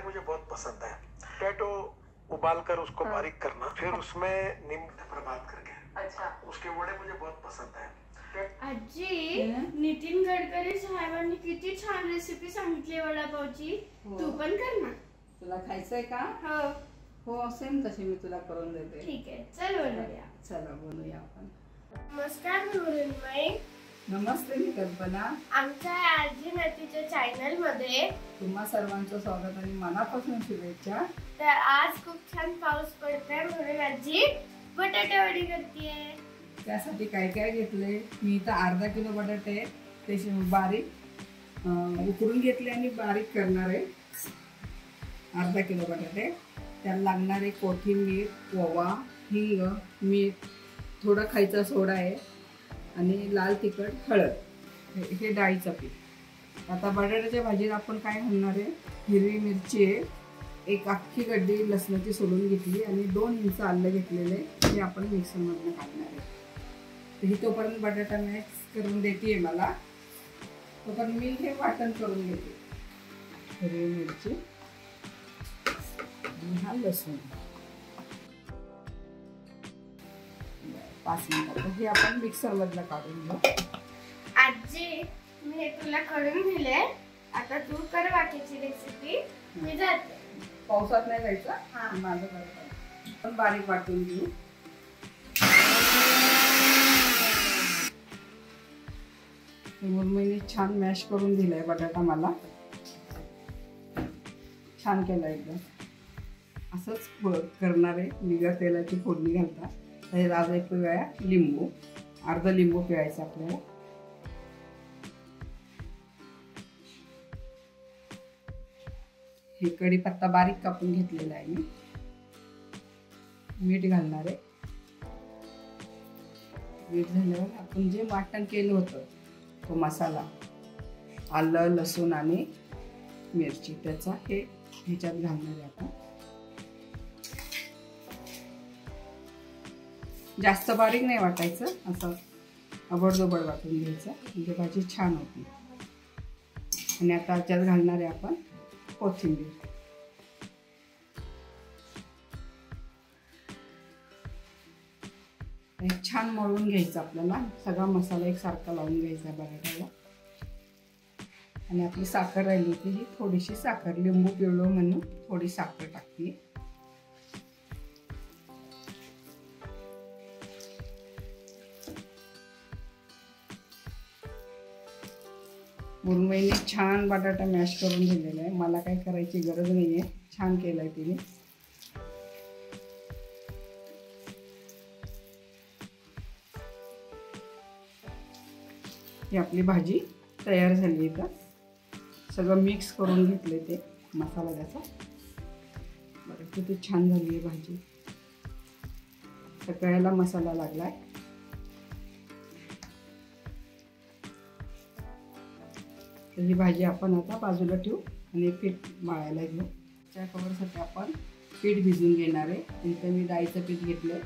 मुझे बहुत पसंद है। पोटैटो उबाल कर उसको बारीक करना, फिर उसमें नींबू बर्बाद करके, अच्छा, उसके वड़े मुझे बहुत पसंद है। आजी, नितीन गडकरी साहेबांनी किती छान रेसिपी सांगितली वडापावची, तू पण कर ना। तुला खायचंय का? हो सेम तशी मी तुला करून देते। ठीक आहे, चल बनवूया। चला बनवूया आपण। नमस्कार मुरुनमाई। नमस्ते मी कल्पना। आमच्या आजी नतीच्या चॅनल मध्ये तुम्हा सर्वांचं स्वागत आणि मनापासून शुभेच्छा। तर आज खूप छान पाऊस पडतोय म्हणून आजी बटाटे वडी करतेय। त्यासाठी काय काय घेतले? मी इथं अर्धा किलो बटाटे ते बारीक उकडून घेतले आणि बारीक करणार आहे। अर्धा किलो बटाटे, त्याला लागणारे कोथिंबीर, ओवा, हिंग, मीठ, थोडा खायचा सोडा आहे आणि लाल तिखट, हळद, हे डाळीचं पीठ। आता बटाट्याच्या भाजीला आपण काय घालणार आहे? हिरवी मिरची आहे, एक अख्खी गड्डी लसणाची सोलून घेतली आणि 2 इंच आलं घेतलेले, हे आपण मिक्सरमधून काढणार आहे। तर ही तोपर्यंत बटाटा मिक्स करून देते मला, तोपर्यंत मी हे वाटण करून घेते। हिरवी मिरची आणि हा लसूण 5 मिनिटात हे आपण मिक्सर मधलं काढून घेऊ। आजी, मी हे तुला करून दिले, आता तू कर बाकीची रेसिपी, मी जाते। पावसात नाही जायचं, माझं करायचं, पण बारीक वाटून घेऊ। मुरमुईने छान मॅश करून दिलाय बटाटा, मला छान केला एकदम। असंच करणार आहे, बिगर तेलाची फोडणी घालता। त्याच्यात एक पिळाया लिंबू, अर्धा लिंबू पिळायचा आपल्याला। हे कढीपत्ता बारीक कापून घेतलेला आहे मी। मीठ घालणार आहे। मीठ झाल्यावर आपण जे वाटण केलं होतं तो मसाला, आलं, लसूण आणि मिरची, त्याचा हे ह्याच्यात घालणार आहे आपण। जास्त बारीक नाही वाटायचं, असं अबडधोबड वाटून घ्यायचं, म्हणजे भाजी छान होती। आणि आता त्याच्यात घालणार आहे आपण कोथिंबीर। छान मळून घ्यायचं आपल्याला, सगळा मसाला एकसारखा लावून घ्यायचा बटाट्याला। आणि आपली साखर राहिली होती, ही थोडीशी साखर, लिंबू पिळलो म्हणून थोडी साखर टाकली। मुरमुईने छान बटाटा मॅश करून दिलेला आहे, मला काय करायची गरज नाहीये, छान केलाय तिने। ही आपली भाजी तयार झाली आहे। सगळं मिक्स करून घेतले ते मसाला त्याचा। बरं, किती छान झाली आहे भाजी, सगळ्याला मसाला लागलाय। तर ही भाजी आपण आता बाजूला ठेवू आणि पीठ मळायला घेऊ। त्या कवरसाठी आपण पीठ भिजवून घेणार आहे। इथे मी डाळीचं पीठ घेतलं,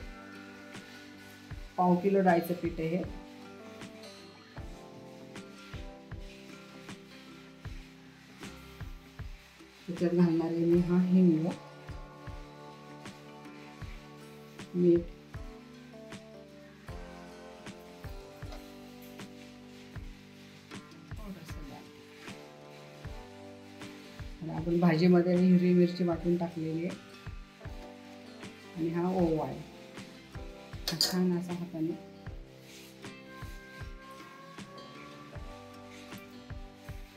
1/2 किलो डाळीचं पीठ आहे हे। त्याच्यात घालणार आहे मी हा हिंग, मीठ, आणि आपण भाजीमध्ये हिरवी मिरची वाटून टाकलेली आहे आणि हा ओवा आहे। छान असा हाताने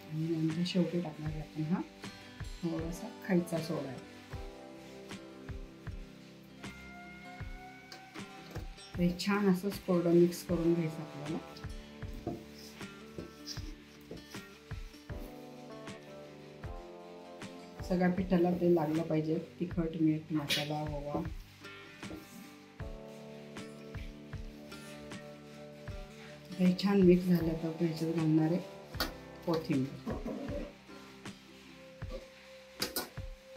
आणि नंतर शेवटी टाकणार आहे आपण हा थोडासा खायचा सोडा आहे। ते छान असंच कोरडं मिक्स करून घ्यायचं आपल्याला। सगळ्या पिठाला ते लागलं पाहिजे, तिखट, मीठ, मसाला, ओवा। हे छान मिक्स झालं तर ह्याच्यात घालणार आहे कोथिंबीर,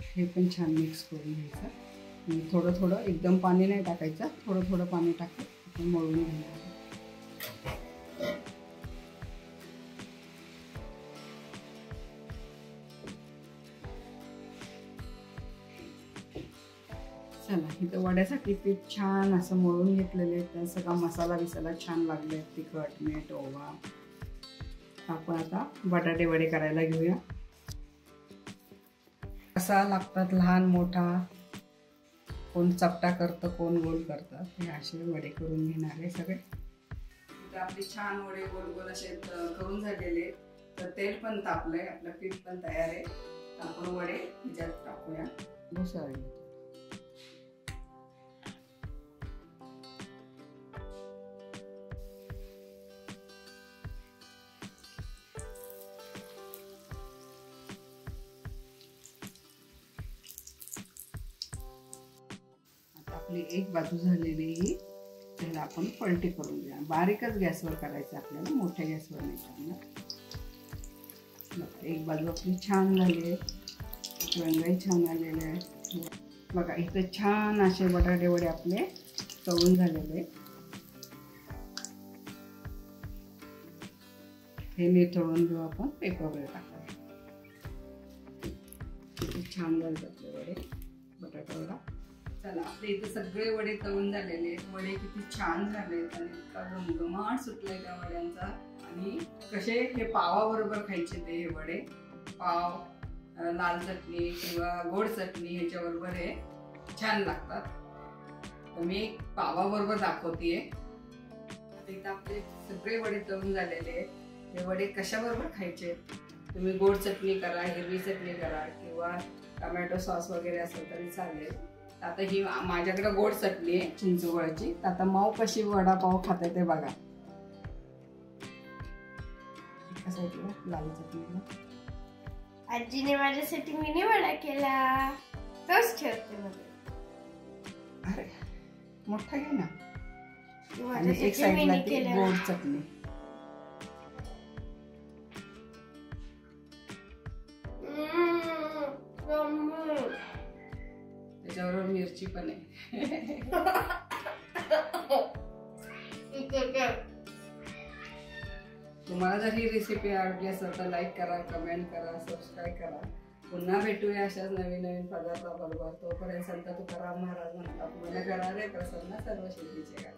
हे पण छान मिक्स करून घ्यायचं। थोडं थोडं, एकदम पाणी नाही टाकायचं, थोडं थोडं पाणी टाकून आपण मळून घ्यायचं। चला इथं वड्यासाठी पीठ छान असं मळून घेतलेले, त्या सगळा मसाला बिसाला छान लागले, तिखट मीठ ओवा. आपण आता बटाटे वडे करायला घेऊया. कसा लागतात, लहान मोठा, कोण चपटा करतं कोण गोल करतात, हे असे वडे करून घेणार आहे सगळे. इथं आपले छान वडे गोल गोल असे करून झालेले, तर तेल पण तापलंय, आपलं पीठ पण तयार आहे. आपण वडे ह्याच्यात टाकूया. भुसाळी आपली एक बाजू झालेली ही, त्याला आपण पलटी करून घ्या. बारीकच गॅसवर करायचं आपल्याला, मोठ्या गॅसवर नाही करणार. बघा एक बाजू आपली छान झाली आहे, रंगही छान आलेले आहे. बघा इथं छान असे बटाटे वडे आपले तळून झालेले. हे निथळून घेऊ आपण, पेपरवर टाकायला. छान झाले आपले वडे, बटाटा वडा. चला आपले इथे सगळे वडे तळून झालेले आहेत. वडे किती छान झाले आणि इतका घमघमाट सुटलाय त्या वड्यांचा. आणि कसे हे पावाबरोबर खायचे ते हे वडे, पाव, लाल चटणी किंवा गोड चटणी ह्याच्याबरोबर हे छान लागतात. तर मी एक पावाबरोबर दाखवतेय. इथं आपले सगळे वडे तळून झालेले आहेत. हे वडे कशाबरोबर खायचे, तुम्ही गोड चटणी करा, हिरवी चटणी करा किंवा टोमॅटो सॉस वगैरे असेल तरी चालेल. आता ही माझ्याकडे गोड चटणी आहे चिंचगुळाची. आता माऊ कशी वडापाव खाते ते बघा. लाल चटणी आजीने माझ्यासाठी मिनी वडा केला, तोच ठेवते मध्ये. अरे मोठा घे ना. आणि एक साईडला ती गोड चटणी. त्याच्याबरोबर मिरची पण आहे. तुम्हाला जर ही रेसिपी आवडली असेल तर लाईक करा, कमेंट करा, सबस्क्राईब करा. पुन्हा भेटूया अशाच नवीन नवीन पदार्थाबरोबर. तोपर्यंत संत तुकाराम महाराज म्हणतात, मन करा रे प्रसन्न सर्व सिद्धीचे.